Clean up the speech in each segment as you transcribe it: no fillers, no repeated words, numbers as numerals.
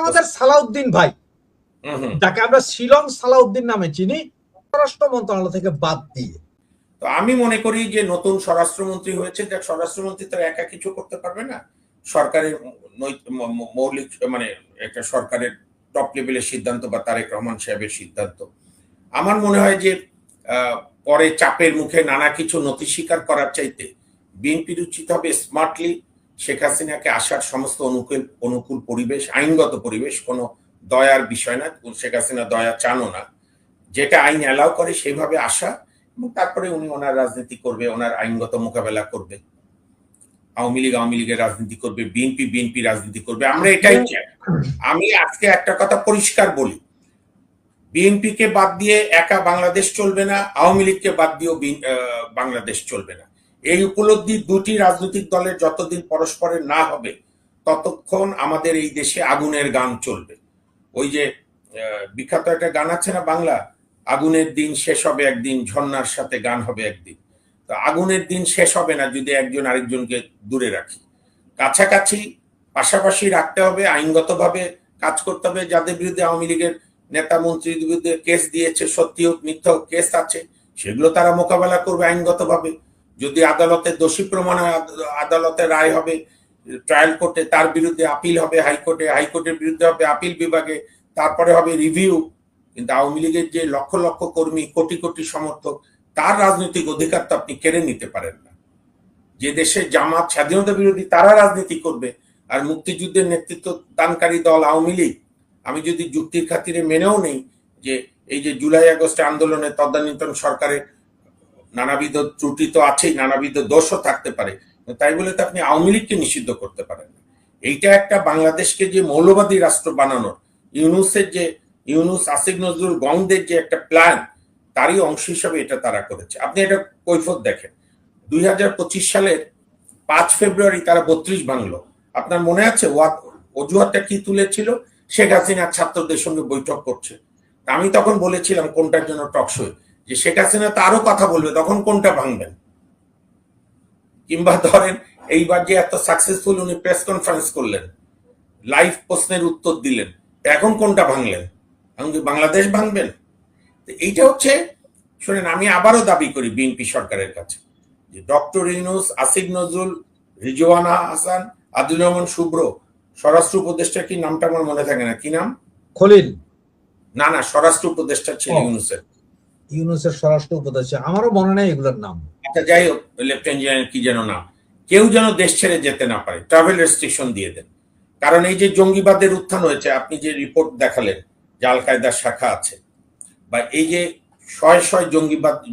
আমাদের সালাউদ্দিন ভাই, যাকে আমরা শিলং সালাউদ্দিন নামে চিনি, স্বরাষ্ট্র মন্ত্রণালয় থেকে বাদ দিয়ে। তো আমি মনে করি যে নতুন স্বরাষ্ট্রমন্ত্রী হয়েছে, দেখ স্বরাষ্ট্রমন্ত্রী তো একা কিছু করতে পারবে না, সরকারের মৌলিক মানে একটা সরকারের টপ লেভেলের সিদ্ধান্ত বা তারেক রহমান সাহেবের সিদ্ধান্ত। আমার মনে হয় যে পরে চাপের মুখে নানা কিছু নথি স্বীকার করার চাইতে বিএনপির উচিত হবে স্মার্টলি শেখ হাসিনাকে আসার সমস্ত অনুকূল পরিবেশ, আইনগত পরিবেশ, কোনো দয়ার বিষয় না, শেখ হাসিনা দয়া চানো না, যেটা আইন অ্যালাউ করে সেইভাবে আসা, এবং তারপরে উনি ওনার রাজনীতি করবে, ওনার আইনগত মোকাবেলা করবে। আওয়ামী লীগের রাজনীতি করবে, বিএনপি রাজনীতি করবে, আমরা এটাই চাই। আমি আজকে একটা কথা পরিষ্কার বলি, বিএনপি কে বাদ দিয়ে একা বাংলাদেশ চলবে না, আওয়ামী লীগকে বাদ দিয়েও বাংলাদেশ চলবে না। এই উপলব্ধি দুটি রাজনৈতিক দলের যতদিন পরস্পরের না হবে ততক্ষণ আমাদের এই দেশে আগুনের গান চলবে। ওই যে বিখ্যাত একটা গান আছে না বাংলা, আগুনের দিন শেষ হবে একদিন, ঝর্ণার সাথে গান হবে একদিন। তো আগুনের দিন শেষ হবে না যদি একজন আরেকজনকে দূরে রাখি, কাছাকাছি পাশাপাশি রাখতে হবে, আইনগতভাবে কাজ করতে হবে। যাদের বিরুদ্ধে আওয়ামী লীগের নেতা মন্ত্রীর বিরুদ্ধে কেস দিয়েছে, সত্যি হোক মিথ্যা হোক কেস আছে, সেগুলো তারা মোকাবেলা করবে আইনগতভাবে। যদি আদালতে দোষী প্রমাণ হয়, আদালতের রায় হবে ট্রায়াল কোর্টে, তার বিরুদ্ধে আপিল হবে হাইকোর্টে, হাইকোর্টের বিরুদ্ধে হবে আপিল বিভাগে, তারপরে হবে রিভিউ। কিন্তু আওয়ামী লীগের যে লক্ষ লক্ষ কর্মী, কোটি কোটি সমর্থক, তার রাজনৈতিক অধিকার তো আপনি কেড়ে নিতে পারেন না। যে দেশে জামাত স্বাধীনতা বিরোধী তারা রাজনীতি করবে, আর মুক্তিযুদ্ধের নেতৃত্ব দানকারী দল আওয়ামী লীগ, আমি যদি যুক্তির খাতিরে মেনেও নেই যে এই যে জুলাই আগস্টে আন্দোলনে তদানীন্তন সরকারের নানাবিধ ত্রুটি তো আছেই, নানাবিধ দোষও থাকতে পারে, তাই বলে তো আপনি আওয়ামী লীগকে নিষিদ্ধ করতে পারেন না। এইটা একটা বাংলাদেশকে যে মৌলবাদী রাষ্ট্র বানানোর ইউনুস আসিফ নজরুল গংদের যে একটা প্ল্যান, তারই অংশ হিসাবে এটা তারা করেছে। আপনি এটা কৈফত দেখেন, 2025 সালের 5 ফেব্রুয়ারি তারা 32 ভাঙলো। আপনার মনে আছে অজুহাতটা কি তুলেছিল? শেখ হাসিনা ছাত্রদের সঙ্গে বৈঠক করছে। আমি তখন বলেছিলাম কোনটার জন্য টকশোয়, যে শেখ হাসিনা তো আরো কথা বলবে, তখন কোনটা ভাঙবেন? কিংবা ধরেন এইবার যে এত সাকসেসফুল উনি প্রেস কনফারেন্স করলেন, লাইভ প্রশ্নের উত্তর দিলেন, এখন কোনটা ভাঙলেন? বাংলাদেশ ভাঙবেন? এইটা হচ্ছে, শোনেন, আমি আবারও দাবি করি বিএনপি সরকারের কাছে যে ডক্টর ইউনূস, আসিফ নজরুল, রিজওয়ানা হাসান, আদিলুর রহমান শুভ্র, স্বরাষ্ট্র উপদেষ্টা, কি নামটা আমার মনে থাকে না, কি নাম, খলিল? না, স্বরাষ্ট্র উপদেষ্টা ছিল ইউনূসের স্বরাষ্ট্র উপদেষ্টা, আমারও মনে নেই এগুলোর নাম। আচ্ছা, যাই হোক, লেফটেন্যান্ট জেনারেল কি যেন নাম, কেউ যেন দেশ ছেড়ে যেতে না পারে, ট্রাভেল রেস্ট্রিকশন দিয়ে দেন। কারণ এই যে জঙ্গিবাদের উত্থান হয়েছে, আপনি যে রিপোর্ট দেখালেন যে আল কায়দার শাখা আছে, বা এই যে শয়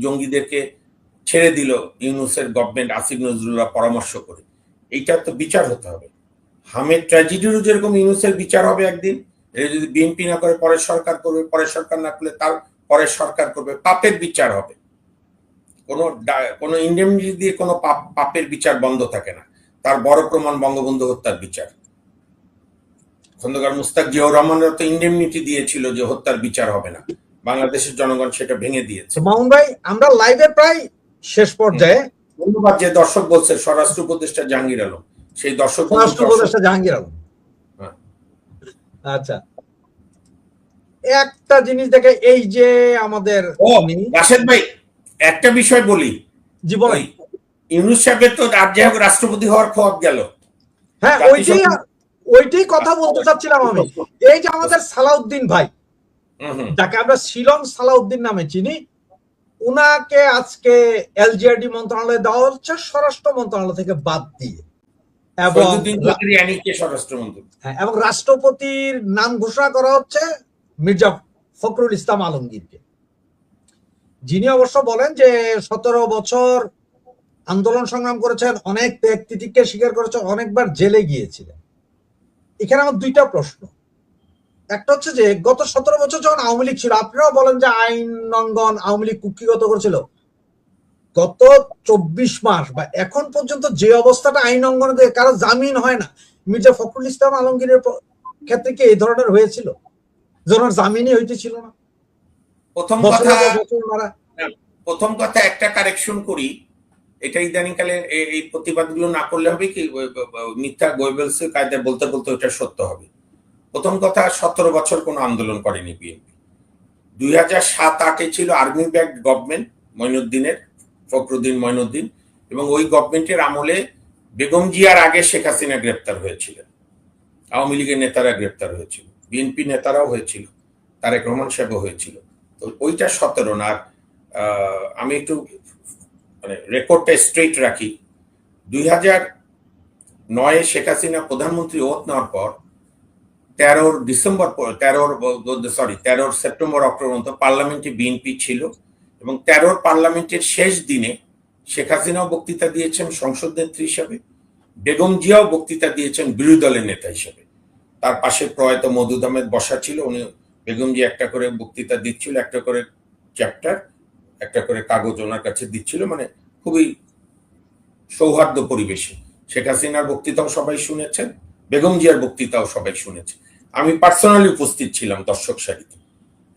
জঙ্গিদেরকে ছেড়ে দিল ইউনূসের গভর্নমেন্ট, আসিফ নজরুলরা পরামর্শ করে, এইটার তো বিচার হতে হবে। হামেদ ট্র্যাজেডিরও যেরকম ইউনূসের বিচার হবে একদিন, এটা যদি বিএনপি না করে পরের সরকার করবে, পরের সরকার না করলে তার পরের সরকার করবে, পাপের বিচার হবে। কোনো ইন্ডেমনিটি দিয়ে কোনো পাপের বিচার বন্ধ থাকে না। তার বড় প্রমাণ বঙ্গবন্ধু হত্যার বিচার। খন্দকার মুস্তাক জিয়াউর রহমানের তো ইন্ডেমনিটি দিয়েছিল যে হত্যার বিচার হবে না, বাংলাদেশের জনগণ সেটা ভেঙে দিয়েছে। মামুন ভাই, আমরা লাইভে প্রায় শেষ পর্যায়ে। ধন্যবাদ। যে দর্শক বলছে স্বরাষ্ট্র উপদেষ্টা জাহাঙ্গীর আলম, সেই দর্শক জাহাঙ্গীর আলম। আচ্ছা, একটা জিনিস দেখে, এই যে আমাদের রাশেদ ভাই একটা বিষয় বলি, জীবন ইউনূস সাহেবের তো রাষ্ট্রপতি হওয়ার খোয়াব গেল। হ্যাঁ, ওইটাই কথা বলতে চাচ্ছিলাম আমি। এই যে আমাদের সালাউদ্দিন ভাই, যাকে আমরা শিলং সালাউদ্দিন নামে চিনি, উনাকে আজকে এলজিআরডি মন্ত্রণালয়ে দেওয়া হচ্ছে স্বরাষ্ট্র মন্ত্রণালয় থেকে বাদ দিয়ে, এবং রাষ্ট্রপতির নাম ঘোষণা করা হচ্ছে মির্জা ফখরুল ইসলাম আলমগীরকে, যিনি অবশ্য বলেন যে 17 বছর আন্দোলন সংগ্রাম করেছেন, অনেক ত্যাগ তিতিক্ষা স্বীকার করেছেন, অনেকবার জেলে গিয়েছিলেন। এখানে আমার দুইটা প্রশ্ন। একটা হচ্ছে যে গত 17 বছর যখন আওয়ামী লীগ ছিল, আপনারাও বলেন যে আইন লঙ্ঘন, আওয়ামী লীগ কুক্ষিগত করেছিল, গত 24 মাস বা এখন পর্যন্ত যে অবস্থাটা আইন লঙ্ঘনে কারো জামিন হয় না, মির্জা ফখরুল ইসলাম আলমগীরের ক্ষেত্রে কি এই ধরনের হয়েছিল? যখন জামিনই হইতেছিল না। প্রথম কথা একটা কারেকশন করি, এটা ইদানিংকালে এই প্রতিবাদগুলো না করলে হবে কি, মিথ্যা গোয়েবেলস কায়দায় বলতে বলতে ওটা সত্য হবে। প্রথম কথা, 17 বছর কোনো আন্দোলন করেনি বিএনপি। 2007-8-এ ছিল আর্মি ব্যাকড গভর্নমেন্ট মঈনুদ্দিনের, ফখরুদ্দিন মঈনুদ্দিন, এবং ওই গভর্নমেন্টের আমলে বেগম জিয়ার আগে শেখ হাসিনা গ্রেপ্তার হয়েছিলেন, আওয়ামী লীগের নেতারা গ্রেপ্তার হয়েছিল, বিএনপি নেতারাও হয়েছিল, তারেক রহমান সাহেবও হয়েছিল। তো ওইটা 17 না। আমি একটু মানে রেকর্ডটা স্ট্রেট রাখি। 2009-এ শেখ হাসিনা প্রধানমন্ত্রী ওথ নেওয়ার পর 13 সেপ্টেম্বর অক্টোবর পর্যন্ত পার্লামেন্টে বিএনপি ছিল, এবং 13 পার্লামেন্টের শেষ দিনে শেখ হাসিনাও বক্তৃতা দিয়েছেন সংসদ নেত্রী হিসাবে, বেগম জিয়াও বক্তৃতা দিয়েছেন বিরোধী দলের নেতা হিসেবে। তার পাশে প্রয়াত মওদুদ আহমেদ বসা ছিল, উনি বেগম জিয়া একটা করে বক্তৃতা দিচ্ছিল, একটা করে চ্যাপ্টার, একটা করে কাগজ ওনার কাছে দিচ্ছিল, মানে খুবই সৌহার্দ্য পরিবেশে। শেখ হাসিনার বক্তৃতাও সবাই শুনেছেন, বেগম জিয়ার বক্তৃতাও সবাই শুনেছে। আমি পার্সোনালি উপস্থিত ছিলাম দর্শক সারিতে,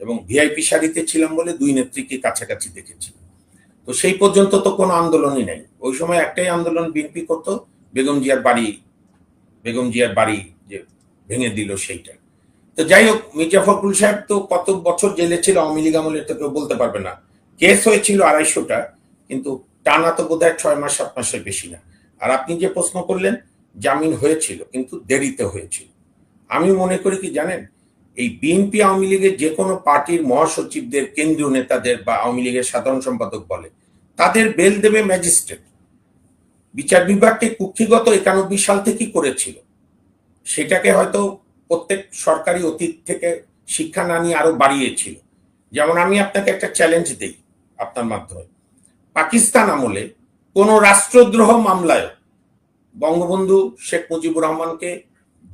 এবং ভিআইপি সারিতে ছিলাম বলে দুই নেত্রীকে কাছাকাছি দেখেছি। তো সেই পর্যন্ত তো কোনো আন্দোলনই নাই। ওই সময় একটাই আন্দোলন বিএনপি করতো, বেগম জিয়ার বাড়ি যে ভেঙে দিল সেইটা। তো যাই হোক, মির্জা ফখরুল সাহেব তো কত বছর জেলে ছিল আওয়ামী লীগ আমলে, তো কেউ বলতে পারবে না। কেস হয়েছিল 250টা, কিন্তু টানা তো বোধহয় 6 মাস 7 মাসের বেশি না। আর আপনি যে প্রশ্ন করলেন, জামিন হয়েছিল কিন্তু দেরিতে হয়েছিল। আমি মনে করি কি জানেন, এই বিএনপি আওয়ামী লীগের যে কোনো পার্টির মহাসচিবদের, কেন্দ্রীয় নেতাদের বা আওয়ামী লীগের সাধারণ সম্পাদক বলে, তাদের বেল দেবে ম্যাজিস্ট্রেট। বিচার বিভাগকে কুক্ষিগত 91 সাল থেকেই করেছিল। সেটাকে হয়তো প্রত্যেক সরকারি অতীত থেকে শিক্ষা না নিয়ে আরো বাড়িয়েছিল। যেমন আমি আপনাকে একটা চ্যালেঞ্জ দেই আপনার মাধ্যমে, পাকিস্তান আমলে কোন রাষ্ট্রদ্রোহ মামলায় বঙ্গবন্ধু শেখ মুজিবুর রহমানকে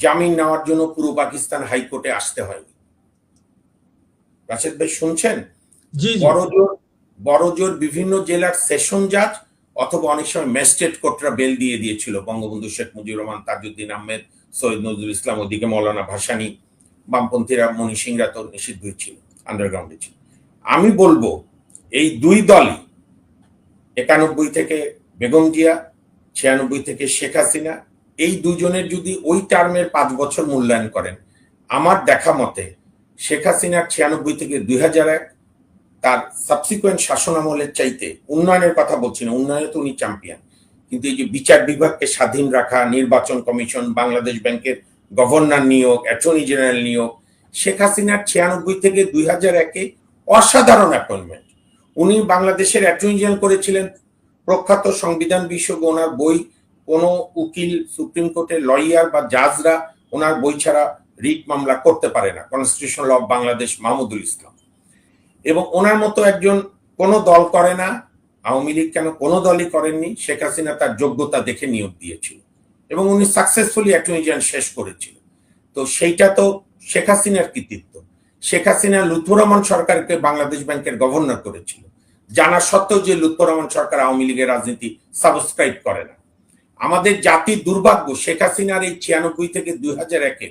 জামিন নেওয়ার জন্য পুরো পাকিস্তান হাইকোর্টে আসতে হয়নি। রাশেদ ভাই শুনছেন? জি জি। বড়জোর বিভিন্ন জেলার সেশন জাজ অথবা অনেক সময় ম্যাজিস্ট্রেট কোর্টরা বেল দিয়ে দিয়েছিল বঙ্গবন্ধু শেখ মুজিবুর রহমান, তাজউদ্দিন আহমেদ, সৈয়দ নজরুল ইসলাম, ওদিকে মৌলানা ভাসানী, বামপন্থীরা মনি সিংরা তো নিষিদ্ধই ছিল, আন্ডারগ্রাউন্ডে ছিল। আমি বলবো এই দুই দলই, 91 থেকে বেগম জিয়া, 96 থেকে শেখ হাসিনা, এই দুজনের যদি ওই টার্মের 5 বছর মূল্যায়ন করেন, আমার দেখা মতে শেখ হাসিনার 96 থেকে 2001 তার সাবসিকুয়েন্ট শাসন আমলের চাইতে, উন্নয়নের কথা বলছি না, উন্নয়নে তো উনি চ্যাম্পিয়ন, কিন্তু এই যে বিচার বিভাগকে স্বাধীন রাখা, নির্বাচন কমিশন, বাংলাদেশ ব্যাংকের গভর্নর নিয়োগ, অ্যাটর্নি জেনারেল নিয়োগ, শেখ হাসিনার 96 থেকে 2001-এ অসাধারণ অ্যাপয়েন্টমেন্ট। উনি বাংলাদেশের অ্যাটর্নি জেনারেল করেছিলেন, প্রখ্যাত সংবিধান বিশেষজ্ঞ, ওনার বই, কোনো উকিল, সুপ্রিম কোর্টের লয়ার বা জাজরা ওনার বই ছাড়া রিট মামলা করতে পারে না, constitution law of Bangladesh, Mahmudul Islam. এবং ওনার মতো একজন কোনো দল করে না, আওয়ামী লীগ কেন কোনো দলই করেননি, শেখ হাসিনা তার যোগ্যতা দেখে নিয়োগ দিয়েছিল, এবং উনি সাকসেসফুলি অ্যাটর্নি জেনারেল শেষ করেছিল। তো সেইটা তো শেখ হাসিনার কৃতিত্ব। শেখ হাসিনা লুৎফর রহমান সরকারকে বাংলাদেশ ব্যাংকের গভর্নর করেছিল, জানা সত্ত্বেও যে লুৎফর রহমান সরকার আওয়ামী লীগের রাজনীতি সাবস্ক্রাইব করে না। আমাদের জাতির দুর্ভাগ্য, শেখ হাসিনার এই 96 থেকে 2001-এ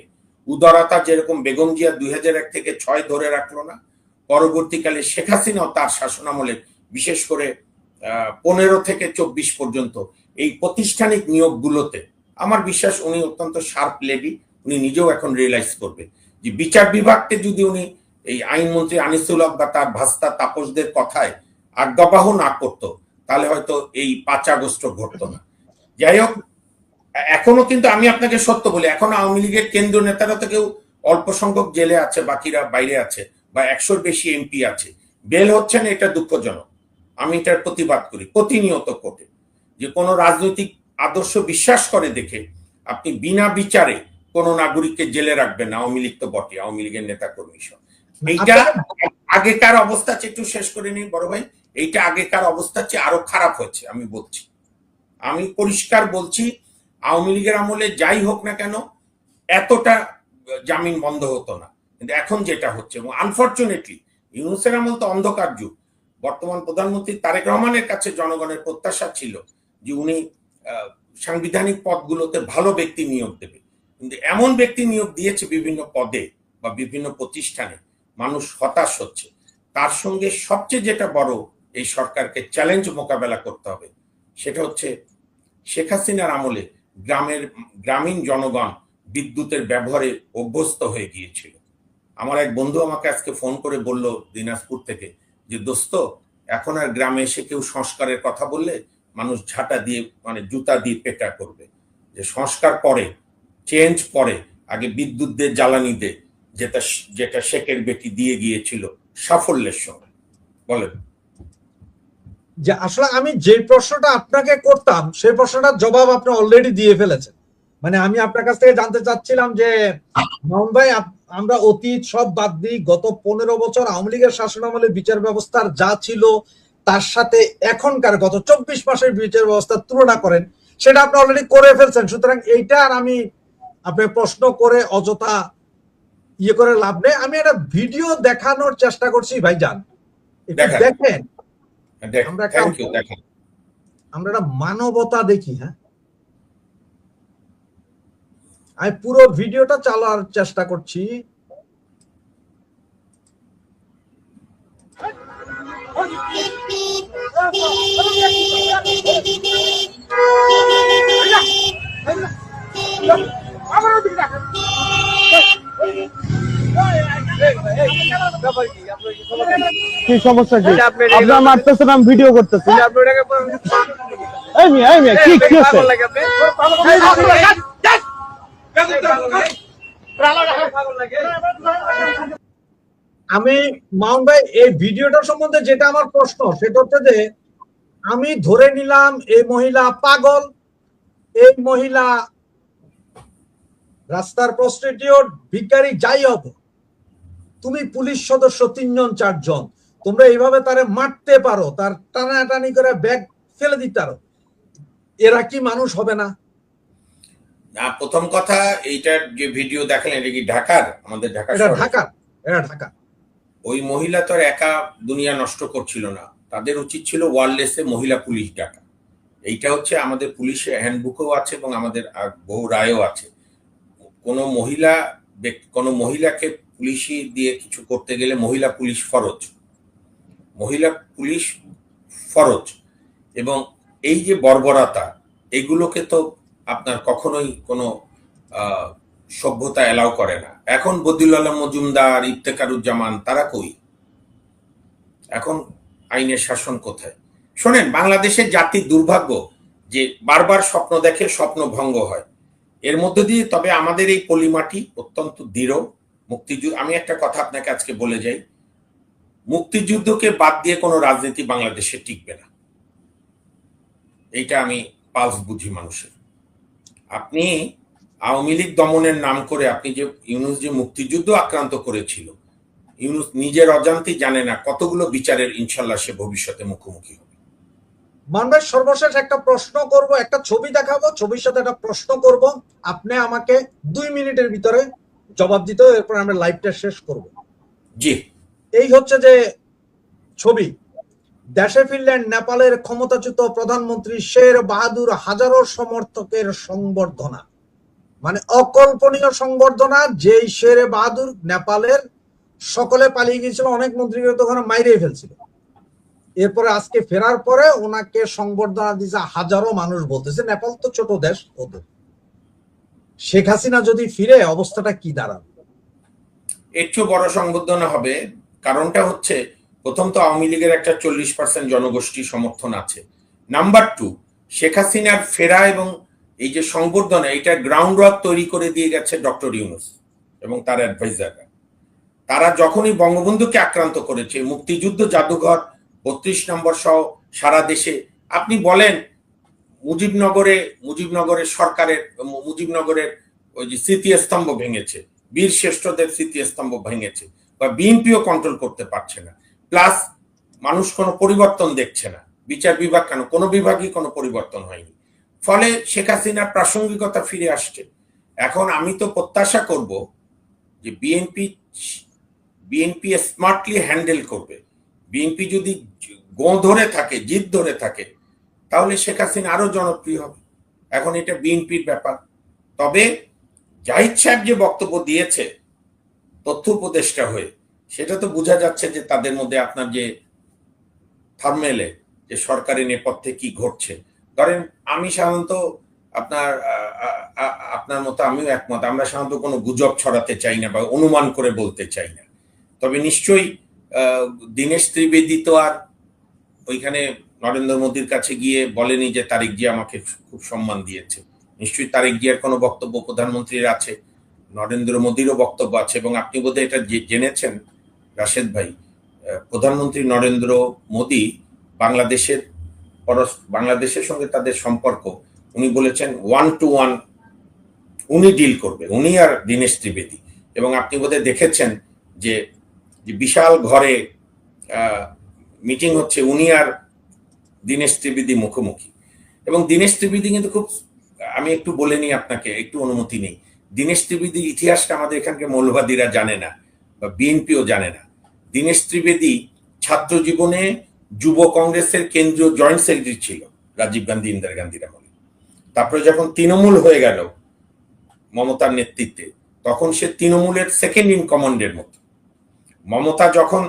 উদারতা যেরকম বেগম জিয়া 2001 থেকে 6 ধরে রাখলো না, পরবর্তীকালে শেখ হাসিনাও তার শাসনামলে বিশেষ করে 15 থেকে 24 পর্যন্ত এই প্রাতিষ্ঠানিক নিয়োগগুলোতে আমার বিশ্বাস উনি অত্যন্ত শার্প লেডি, উনি নিজেও এখন রিয়েলাইজ করবে যে বিচার বিভাগকে যদি উনি এই আইনমন্ত্রী আনিসুল হক বা তার ভাস্তা তাপসদের কথায় আজ্ঞাবহ না করতো, তাহলে হয়তো এই 5 আগস্ট ঘটতো না। যাই হোক, এখনো কিন্তু আমি আপনাকে সত্য বলি, এখনো আওয়ামী লীগের কেন্দ্রীয় নেতারা তো কেউ অল্প সংখ্যক জেলে আছে, বাকিরা বাইরে আছে, বা 100-র বেশি এমপি আছে, বেল হচ্ছে না। এটা দুঃখজনক। আমি এটার প্রতিবাদ করি প্রতিনিয়ত কোর্টে, যে কোনো রাজনৈতিক আদর্শ বিশ্বাস করে দেখে আপনি বিনা বিচারে কোন নাগরিককে জেলে রাখবেন না। আওয়ামী লীগ তো বটে, আওয়ামী লীগের নেতা কর্মী সব। এইটা আগেকার অবস্থা চেয়ে একটু শেষ করে নিই বড় ভাই, এইটা আগেকার অবস্থা চেয়ে আরো খারাপ হয়েছে। আমি বলছি, আমি পরিষ্কার বলছি, আওয়ামী লীগের আমলে যাই হোক না কেন এতটা জামিন বন্ধ হতো না, কিন্তু এখন যেটা হচ্ছে, এবং আনফরচুনেটলি ইউনূসের আমল তো অন্ধকার যুগ। বর্তমান প্রধানমন্ত্রী তারেক রহমানের কাছে জনগণের প্রত্যাশা ছিল যে উনি সাংবিধানিক পদগুলোতে ভালো ব্যক্তি নিয়োগ দেবে, কিন্তু এমন ব্যক্তি নিয়োগ দিয়েছে বিভিন্ন পদে বা বিভিন্ন প্রতিষ্ঠানে, মানুষ হতাশ হচ্ছে। তার সঙ্গে সবচেয়ে যেটা বড় এই সরকারকে চ্যালেঞ্জ মোকাবেলা করতে হবে, সেটা হচ্ছে শেখ হাসিনার আমলে গ্রামীণ জনগণ বিদ্যুতের ব্যবহারে অভ্যস্ত হয়ে গিয়েছিল। আমার এক বন্ধু আমাকে আজকে ফোন করে বলল দিনাজপুর থেকে যে দোস্ত, এখন আর গ্রামে এসে কেউ সংস্কারের কথা বললে মানুষ ঝাঁটা দিয়ে মানে জুতা দিয়ে পেটা করবে। যে সংস্কার পরে, চেঞ্জ পরে, আগে বিদ্যুৎ দিয়ে জ্বালানি দে, যেটা যেটা শেখের বেটি দিয়ে গিয়েছিল সাফল্যের সঙ্গে। বলেন। যে আসলে আমি যে প্রশ্নটা আপনাকে করতাম সেই প্রশ্নটার জবাব আপনি অলরেডি দিয়ে ফেলেছেন। মানে আমি আপনার কাছ থেকে জানতে চাচ্ছিলাম যে মামুন ভাই, আমরা অতীত সব বাদ দিই, গত 15 বছর আওয়ামী লীগের শাসনামলে বিচার ব্যবস্থার যা ছিল তার সাথে এখনকার গত 24 মাসের বিচার ব্যবস্থার তুলনা করেন, সেটা আপনি অলরেডি করে ফেলছেন। সুতরাং এইটা আর আমি আপনি প্রশ্ন করে অযথা ইয়ে করে লাভ নেই। আমি একটা ভিডিও দেখানোর চেষ্টা করছি ভাইজান, একটু দেখেন। আমরা একটা মানবতা দেখি। হ্যাঁ, আমি পুরো ভিডিওটা চালার চেষ্টা করছি। কি সমস্যা কি? আপনার মারতেছেন, আমি ভিডিও করতেছি। কি কি আছে? আমি মাউন্ট ভাই এই ভিডিওটার সম্বন্ধে যেটা আমার প্রশ্ন সেটা হচ্ছে যে আমি ধরে নিলাম এই মহিলা পাগল, এই মহিলা রাস্তার প্রস্টিটিউট, ভিখারি, যাই হোক, তুমি পুলিশ সদস্য 3 জন 4 জন, তোমরা এইভাবে তারে মারতে পারো, তার টানাটানি করে ব্যাগ ফেলে দিতে পারো, এরা কি মানুষ হবে না? না, প্রথম কথা, এইটার যে ভিডিও দেখলেন এটা কি ঢাকার? আমাদের ঢাকা, এটা ঢাকা। ওই মহিলা তো আর একা দুনিয়া নষ্ট করছিল না, তাদের উচিত ছিল ওয়ারলেসে মহিলা পুলিশ ডাকা। এইটা হচ্ছে আমাদের পুলিশের হ্যান্ডবুকেও আছে এবং আমাদের বহু রায়ও আছে। কোনো মহিলাকে পুলিশি দিয়ে কিছু করতে গেলে মহিলা পুলিশ ফরজ। এবং এই যে বর্বরতা, এগুলোকে তো আপনার কখনোই কোনো সভ্যতা এলাও করে না। এখন বদিউল আলম মজুমদার, ইফতেখারুজ্জামান, তারা কই? এখন আইনের শাসন কোথায়? শোনেন, বাংলাদেশের জাতির দুর্ভাগ্য যে বারবার স্বপ্ন দেখে, স্বপ্ন ভঙ্গ হয়। এর মধ্যে দিয়ে তবে আমাদের এই পলিমাটি অত্যন্ত দৃঢ়। মুক্তিযুদ্ধ, আমি একটা কথা আপনাকে আজকে বলে যাই, মুক্তিযুদ্ধকে বাদ দিয়ে কোনো রাজনীতি বাংলাদেশে টিকবে না। এইটা আমি পালস বুঝি মানুষের। আপনি আওয়ামী লীগ দমনের নাম করে আপনি যে ইউনূস যে মুক্তিযুদ্ধ আক্রান্ত করেছিল, ইউনূস নিজের অজান্তেই জানে না কতগুলো বিচারের ইনশাল্লাহ সে ভবিষ্যতে মুখোমুখি হবে। মানবের সর্বশেষ একটা প্রশ্ন করব, একটা ছবি দেখাবো, ছবির সাথে একটা প্রশ্ন করব, আপনি আমাকে 2 মিনিটের ভিতরে জবাব দিতে হবে, এরপর আমরা লাইভটা শেষ করব। জি, এই হচ্ছে যে ছবি, দেশে ফিরলেন নেপালের ক্ষমতাচ্যুত প্রধানমন্ত্রী শের বাহাদুর, হাজারো সমর্থকের সংবর্ধনা, মানে অকল্পনীয় সংবর্ধনা। যেই শের বাহাদুর নেপালের সকলে পালিয়ে গিয়েছিল, অনেক মন্ত্রীকে তো ওখানে মাইরে ফেলছিল, এরপরে আজকে ফেরার পরে ওনাকে সংবর্ধনা দিয়েছে হাজারো মানুষ। বলতেছে নেপাল তো ছোট দেশ ওদের। শেখ হাসিনা যদি ফিরে অবস্থাটা কি দাঁড়াবে? এর চেয়ে বড় সংবর্ধনা হবে। কারণটা হচ্ছে, প্রথম তো আওয়ামী লীগের একটা 40% জনগোষ্ঠী সমর্থন আছে। নাম্বার 2, শেখ হাসিনার ফেরা এবং এই যে সংবর্ধনা, এটা গ্রাউন্ড ওয়ার্ক তৈরি করে দিয়ে গেছে ডক্টর ইউনূস এবং তার অ্যাডভাইজাররা। তারা যখনই বঙ্গবন্ধুকে আক্রান্ত করেছে, মুক্তিযুদ্ধ জাদুঘর 32 নম্বর সহ সারা দেশে, আপনি বলেন মুজিবনগরের সরকারের মুজিবনগরের ওই যে স্মৃতিস্তম্ভ ভেঙেছে, বীর শ্রেষ্ঠদের স্মৃতিস্তম্ভ ভেঙেছে, বা বিএনপিও কন্ট্রোল করতে পারছে না। প্লাস মানুষ কোনো পরিবর্তন দেখছে না, বিচার বিভাগ কেন, কোনো বিভাগই কোনো পরিবর্তন হয়নি। ফলে শেখ হাসিনার প্রাসঙ্গিকতা ফিরে আসছে। এখন আমি তো প্রত্যাশা করব যে বিএনপি স্মার্টলি হ্যান্ডেল করবে। বিএনপি যদি জিদ ধরে থাকে, তাহলে শেখ হাসিনা আরো জনপ্রিয় হবে। এখন এটা বিএনপির ব্যাপার। তবে জাহিদ সাহেব যে বক্তব্য দিয়েছে তথ্য উপদেষ্টা হয়ে, সেটা তো বোঝা যাচ্ছে যে তাদের মধ্যে আপনার যে থার্মেলে যে সরকারি নেপথ্যে কি ঘটছে। ধরেন, আমি সাধারণত আপনার মতো আমিও একমত। আমরা সাধারণত কোনো গুজব ছড়াতে চাই না বা অনুমান করে বলতে চাই না। তবে নিশ্চয়ই দীনেশ ত্রিবেদী তো আর ওইখানে নরেন্দ্র মোদীর কাছে গিয়ে বলেনি যে তারেক জি আমাকে খুব সম্মান দিয়েছে। নিশ্চয়ই তারেক জিয়ার কোনো বক্তব্য প্রধানমন্ত্রীর আছে, নরেন্দ্র মোদীরও বক্তব্য আছে। এবং আপনি বোধহয় এটা জেনেছেন রাশেদ ভাই, প্রধানমন্ত্রী নরেন্দ্র মোদী বাংলাদেশের সঙ্গে তাদের সম্পর্ক, উনি বলেছেন 1-to-1 উনি ডিল করবে, উনি আর দীনেশ ত্রিবেদী। এবং আপনি বোধহয় দেখেছেন যে বিশাল ঘরে মিটিং হচ্ছে, উনি আর দীনেশ ত্রিবেদী মুখোমুখি। এবং দীনেশ ত্রিবেদী কিন্তু খুব, আমি একটু বলে নিই আপনাকে, একটু অনুমতি নেই। দীনেশ ত্রিবেদীর ইতিহাসটা আমাদের এখানকার মৌলবাদীরা জানে না বা বিএনপিও জানে না। দীনেশ ত্রিবেদী ছাত্র জীবনে যুব কংগ্রেসের কেন্দ্রীয় জয়েন্ট সেক্রেটারি ছিল রাজীব গান্ধী ইন্দিরা গান্ধীর আমলে। তারপরে যখন তৃণমূল হয়ে গেল মমতার নেতৃত্বে, তখন সে তৃণমূলের সেকেন্ড ইন কমান্ডের মতো। মমতা যখন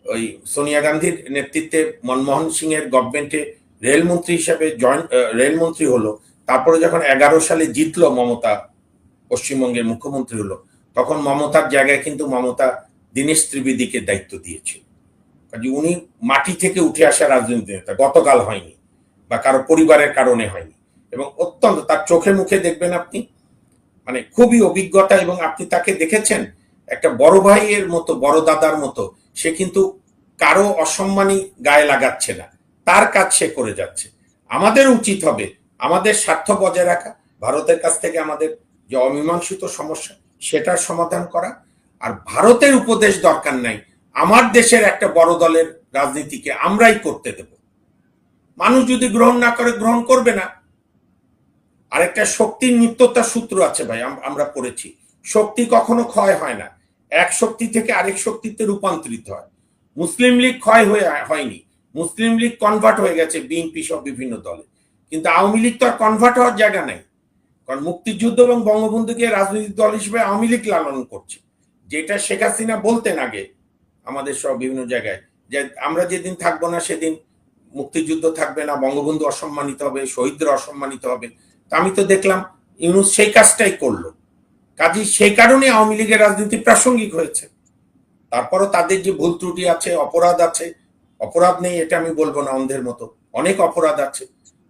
ওই সোনিয়া গান্ধীর নেতৃত্বে মনমোহন সিং এর গভর্নমেন্টে রেলমন্ত্রী হিসেবে রেলমন্ত্রী হলো, তারপরে যখন 11 সালে জিতলো মমতা, পশ্চিমবঙ্গের মুখ্যমন্ত্রী হলো, তখন মমতার জায়গায় কিন্তু মমতা দীনেশ ত্রিবেদীকে দায়িত্ব দিয়েছিল। কাজে উনি মাটি থেকে উঠে আসা রাজনীতি নেতা, গতকাল হয়নি বা কারো পরিবারের কারণে হয়নি। এবং অত্যন্ত তার চোখে মুখে দেখবেন আপনি, মানে খুবই অভিজ্ঞতা। এবং আপনি তাকে দেখেছেন একটা বড় ভাইয়ের মতো, বড় দাদার মতো। সে কিন্তু কারো অসম্মানী গায়ে লাগাচ্ছে না, তার কাজ সে করে যাচ্ছে। আমাদের উচিত হবে আমাদের স্বার্থ বজায় রাখা, ভারতের কাছ থেকে আমাদের যে অমীমাংসিত সমস্যা সেটার সমাধান করা। আর ভারতের উপদেশ দরকার নাই, আমার দেশের একটা বড় দলের রাজনীতিকে আমরাই করতে দেব। মানুষ যদি গ্রহণ না করে, গ্রহণ করবে না। আরেকটা শক্তির নিত্যতার সূত্র আছে ভাই, আমরা পড়েছি, শক্তি কখনো ক্ষয় হয় না, এক শক্তি থেকে আরেক শক্তিতে রূপান্তরিত হয়। মুসলিম লীগ ক্ষয় হয়নি, মুসলিম লীগ কনভার্ট হয়ে গেছে বিএনপি সব বিভিন্ন দলে, কিন্তু আওয়ামী লীগ তো আর কনভার্ট হওয়ার জায়গা নাই। কারণ মুক্তিযুদ্ধ এবং বঙ্গবন্ধুকে রাজনৈতিক দল হিসেবে আওয়ামী লীগ লালন করছে, যেটা শেখ হাসিনা বলতেন আগে আমাদের সব বিভিন্ন জায়গায়, যে আমরা যেদিন থাকবো না সেদিন মুক্তিযুদ্ধ থাকবে না, বঙ্গবন্ধু অসম্মানিত হবে, শহীদরা অসম্মানিত হবে। আমি তো দেখলাম ইউনূস সেই কাজটাই করলো। কাজী সেই কারণে আওয়ামী লীগের রাজনীতি প্রাসঙ্গিক হয়েছে। তারপরও তাদের যে ভুল ত্রুটি আছে, অপরাধ আছে, অপরাধ নেই এটা আমি বলবো না, অন্ধের মতো অনেক অপরাধ আছে।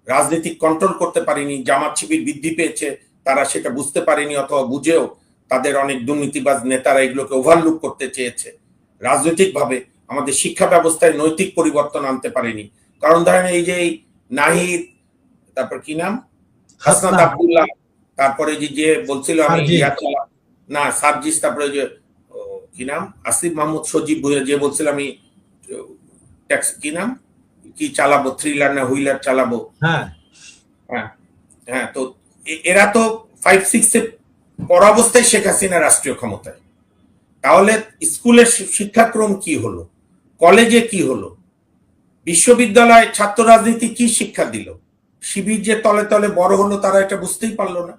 রাজনীতি কন্ট্রোল করতে পারেনি, জামাত শিবির বৃদ্ধি পেয়েছে, তারা সেটা বুঝতে পারেনি, অথবা বুঝেও তাদের অনেক দুর্নীতিবাজ নেতারা এগুলোকে ওভারলুক করতে চেয়েছে। রাজনৈতিক ভাবে আমাদের শিক্ষা ব্যবস্থায় নৈতিক পরিবর্তন আনতে পারেনি। কারণ ধরেন এই যে নাহিদ, তারপর কি নাম, হাসনাত আব্দুল্লাহ, তারপরে যে বলছিল আমি না সার্জিস, তারপরে যে কি নাম আসিফ মাহমুদ সজীব ভুঁইয়া, যে বলছিল আমি ট্যাক্স কি নাম কি চালাবো, থ্রিলার না হুইলার চালাবো। হ্যাঁ হ্যাঁ হ্যাঁ, তো এরা তো 5-6 পর অবস্থায় শেখ হাসিনা রাষ্ট্রীয় ক্ষমতায়। তাহলে স্কুলের শিক্ষাক্রম কি হলো, কলেজে কি হলো, বিশ্ববিদ্যালয়ে ছাত্র রাজনীতি কি শিক্ষা দিল, শিবির যে তলে তলে বড় হলো তারা এটা বুঝতেই পারলো না।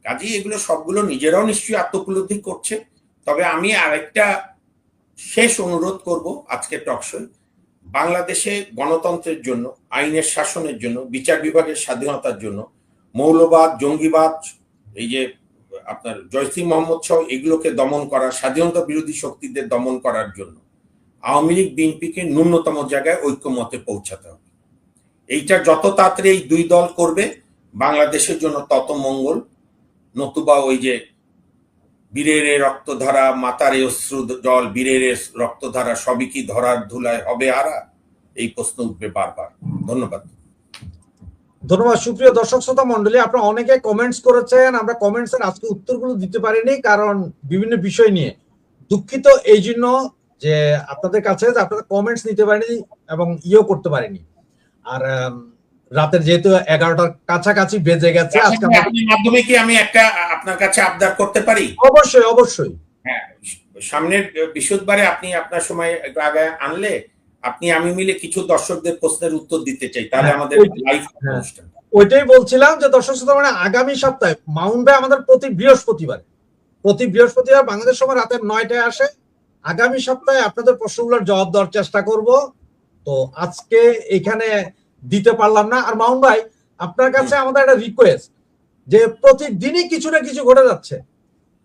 কাজেই এগুলো সবগুলো নিজেরাও নিশ্চয়ই আত্মোপলব্ধি করছে। তবে আমি আরেকটা শেষ অনুরোধ করব আজকে টকশোয়, বাংলাদেশে গণতন্ত্রের জন্য, আইনের শাসনের জন্য, বিচার বিভাগের স্বাধীনতার জন্য, মৌলবাদ, জঙ্গিবাদ, এই যে আপনার জয়সি মোহাম্মদ সহ এগুলোকে দমন করা, স্বাধীনতা বিরোধী শক্তিদের দমন করার জন্য আওয়ামী লীগ বিএনপিকে ন্যূনতম জায়গায় ঐক্যমতে পৌঁছাতে হবে। এইটা যত তাড়াতাড়ি এই দুই দল করবে বাংলাদেশের জন্য তত মঙ্গল। নতুবা ওই যে বীরের রক্তধারা, মাতার অশ্রু জল, বীরের রক্তধারা সবই কি ধরার ধুলায় হবে আরা, এই প্রশ্ন উঠবে বারবার। ধন্যবাদ। ধন্যবাদ। সুপ্রিয় দর্শক শ্রোতা মন্ডলী, আপনারা অনেকে কমেন্টস করেছেন, আমরা কমেন্টস এর আজকে উত্তরগুলো দিতে পারিনি, কারণ বিভিন্ন বিষয় নিয়ে দুঃখিত এই জন্য যে আপনাদের কাছে আপনারা কমেন্টস নিতে পারেনি এবং করতে পারেনি। আর রাতের যেহেতু 11টার কাছাকাছি বেজে গেছে, আজকে মাধ্যমে কি আমি একটা আপনার কাছে আবদার করতে পারি? অবশ্যই অবশ্যই। হ্যাঁ, সামনের বৃহস্পতিবারে আপনি আপনার সময় আগে আনলে আপনি আমি মিলে কিছু দর্শকদের প্রশ্নের উত্তর দিতে চাই, তাহলে আমাদের লাইভ অনুষ্ঠান। ওইটাই বলছিলাম যে দর্শক শ্রোতা, মানে আগামী সপ্তাহে মাউন্ট ভাই আমাদের প্রতি বৃহস্পতিবার বাংলাদেশ সময় রাতের 9টায় আসে। আগামী সপ্তাহে আপনাদের প্রশ্নগুলোর জবাব দেওয়ার চেষ্টা করব। তো আজকে এখানে দিতে পারলাম না। আর মাউন্ট ভাই, আপনার কাছে আমাদের একটা রিকোয়েস্ট, যে প্রতিদিনই কিছু না কিছু ঘটে যাচ্ছে।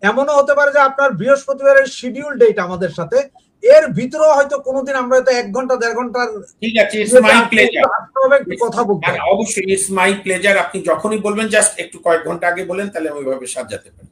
এমনও হতে পারে যে আপনার বৃহস্পতিবারের শিডিউল ডেট আমাদের সাথে, এর ভিতরেও হয়তো কোনোদিন আমরা হয়তো 1 ঘন্টা 1.5 ঘন্টার ঠিক আছে, ইটস মাই প্লেজার, কথা বলতে হবে। অবশ্যই ইটস মাই প্লেজার। আপনি যখনই বলবেন জাস্ট একটু কয়েক ঘন্টা আগে বলেন, তাহলে আমি ওইভাবে সাজাতে পারি।